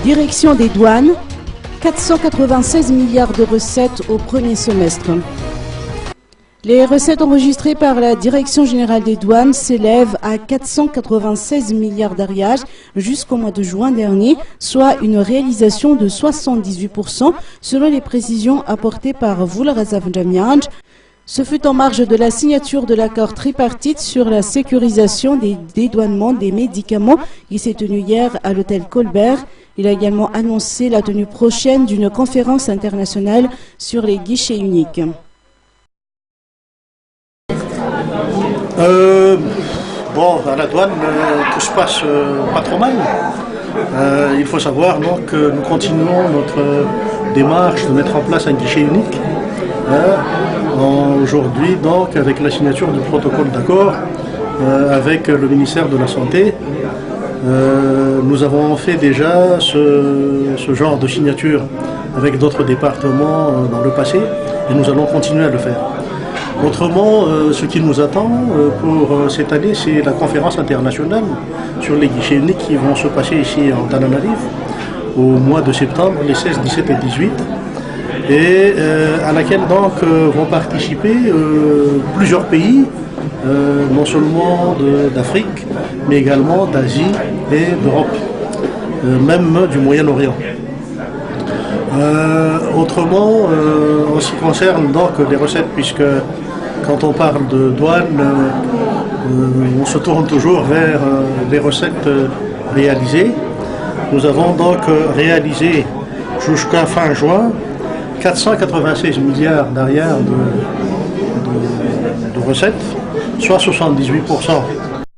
Direction des douanes, 496 milliards de recettes au premier semestre. Les recettes enregistrées par la Direction générale des douanes s'élèvent à 496 milliards d'ariage jusqu'au mois de juin dernier, soit une réalisation de 78% selon les précisions apportées par Voulrazaf Jamianj. Ce fut en marge de la signature de l'accord tripartite sur la sécurisation des dédouanements des médicaments qui s'est tenu hier à l'hôtel Colbert. Il a également annoncé la tenue prochaine d'une conférence internationale sur les guichets uniques. À la douane, tout se passe pas trop mal. Il faut savoir donc que nous continuons notre démarche de mettre en place un guichet unique. Aujourd'hui, donc, avec la signature du protocole d'accord avec le ministère de la Santé, nous avons fait déjà ce genre de signature avec d'autres départements dans le passé et nous allons continuer à le faire. Autrement, ce qui nous attend pour cette année, c'est la conférence internationale sur les guichets uniques qui vont se passer ici en Tananarive au mois de septembre, les 16, 17 et 18, et à laquelle donc vont participer plusieurs pays, non seulement d'Afrique, mais également d'Asie et d'Europe, même du Moyen-Orient. Autrement, en ce qui concerne donc les recettes, puisque quand on parle de douane, on se tourne toujours vers les recettes réalisées. Nous avons donc réalisé jusqu'à fin juin 496 milliards d'arière de recettes, soit 78%